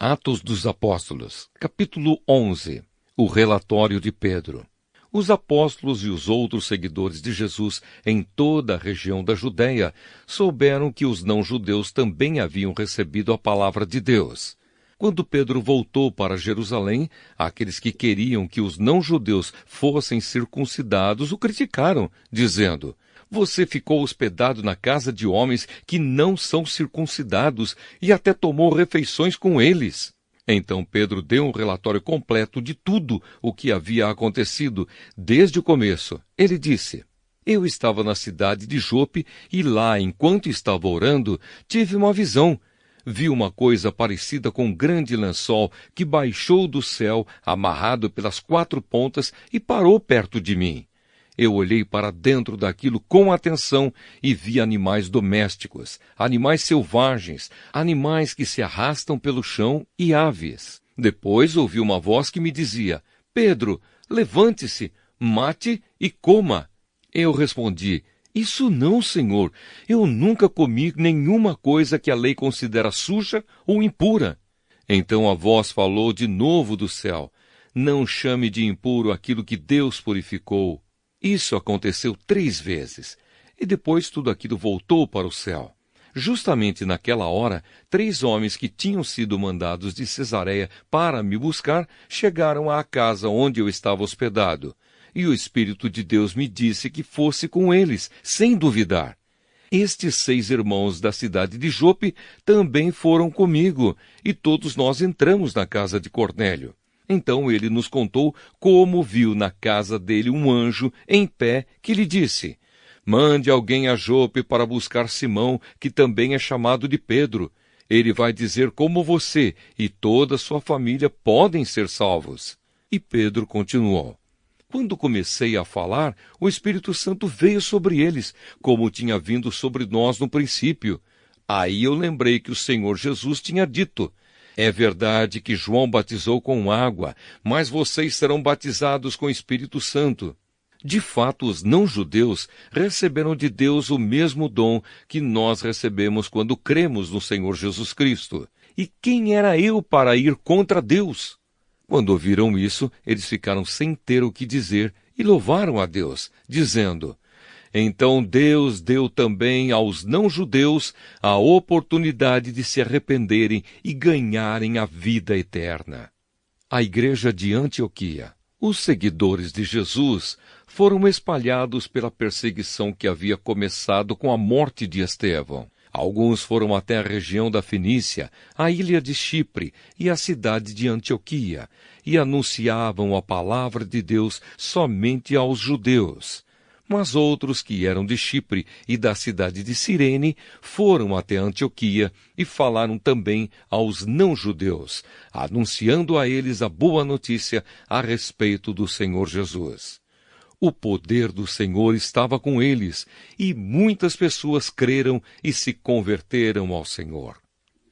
Atos dos Apóstolos, capítulo 11. O relatório de Pedro. Os apóstolos e os outros seguidores de Jesus em toda a região da Judéia souberam que os não-judeus também haviam recebido a palavra de Deus. Quando Pedro voltou para Jerusalém, aqueles que queriam que os não-judeus fossem circuncidados o criticaram, dizendo: "Você ficou hospedado na casa de homens que não são circuncidados e até tomou refeições com eles." Então Pedro deu um relatório completo de tudo o que havia acontecido, desde o começo. Ele disse: "Eu estava na cidade de Jope e lá, enquanto estava orando, tive uma visão. Vi uma coisa parecida com um grande lençol que baixou do céu, amarrado pelas 4 pontas, e parou perto de mim. Eu olhei para dentro daquilo com atenção e vi animais domésticos, animais selvagens, animais que se arrastam pelo chão e aves. Depois ouvi uma voz que me dizia: 'Pedro, levante-se, mate e coma.' Eu respondi: 'Isso não, Senhor. Eu nunca comi nenhuma coisa que a lei considera suja ou impura.' Então a voz falou de novo do céu: 'Não chame de impuro aquilo que Deus purificou.' Isso aconteceu 3 vezes, e depois tudo aquilo voltou para o céu. Justamente naquela hora, 3 homens que tinham sido mandados de Cesareia para me buscar chegaram à casa onde eu estava hospedado, e o Espírito de Deus me disse que fosse com eles, sem duvidar. Estes 6 irmãos da cidade de Jope também foram comigo, e todos nós entramos na casa de Cornélio. Então ele nos contou como viu na casa dele um anjo em pé que lhe disse: 'Mande alguém a Jope para buscar Simão, que também é chamado de Pedro. Ele vai dizer como você e toda a sua família podem ser salvos.' E Pedro continuou: 'Quando comecei a falar, o Espírito Santo veio sobre eles, como tinha vindo sobre nós no princípio. Aí eu lembrei que o Senhor Jesus tinha dito: é verdade que João batizou com água, mas vocês serão batizados com o Espírito Santo. De fato, os não-judeus receberam de Deus o mesmo dom que nós recebemos quando cremos no Senhor Jesus Cristo. E quem era eu para ir contra Deus?" Quando ouviram isso, eles ficaram sem ter o que dizer e louvaram a Deus, dizendo: "Então Deus deu também aos não-judeus a oportunidade de se arrependerem e ganharem a vida eterna." A igreja de Antioquia. Os seguidores de Jesus foram espalhados pela perseguição que havia começado com a morte de Estevão. Alguns foram até a região da Fenícia, a ilha de Chipre e a cidade de Antioquia, e anunciavam a palavra de Deus somente aos judeus. Mas outros que eram de Chipre e da cidade de Cirene foram até Antioquia e falaram também aos não-judeus, anunciando a eles a boa notícia a respeito do Senhor Jesus. O poder do Senhor estava com eles, e muitas pessoas creram e se converteram ao Senhor.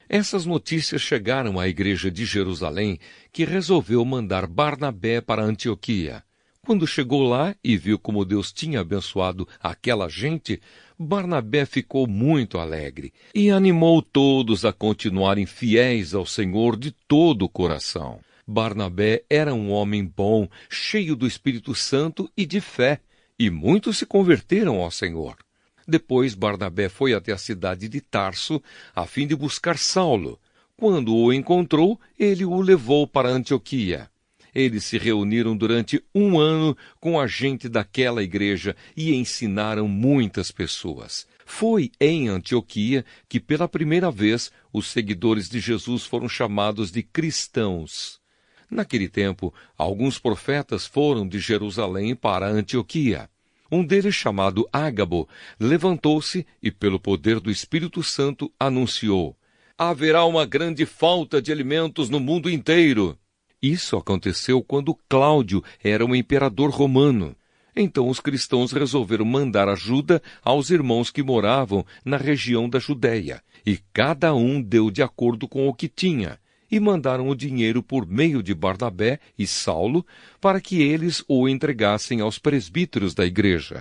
Essas notícias chegaram à igreja de Jerusalém, que resolveu mandar Barnabé para Antioquia. Quando chegou lá e viu como Deus tinha abençoado aquela gente, Barnabé ficou muito alegre e animou todos a continuarem fiéis ao Senhor de todo o coração. Barnabé era um homem bom, cheio do Espírito Santo e de fé, e muitos se converteram ao Senhor. Depois Barnabé foi até a cidade de Tarso, a fim de buscar Saulo. Quando o encontrou, ele o levou para Antioquia. Eles se reuniram durante 1 ano com a gente daquela igreja e ensinaram muitas pessoas. Foi em Antioquia que, pela primeira vez, os seguidores de Jesus foram chamados de cristãos. Naquele tempo, alguns profetas foram de Jerusalém para Antioquia. Um deles, chamado Ágabo, levantou-se e, pelo poder do Espírito Santo, anunciou: "Haverá uma grande falta de alimentos no mundo inteiro." Isso aconteceu quando Cláudio era um imperador romano. Então os cristãos resolveram mandar ajuda aos irmãos que moravam na região da Judéia, e cada um deu de acordo com o que tinha, e mandaram o dinheiro por meio de Barnabé e Saulo para que eles o entregassem aos presbíteros da igreja.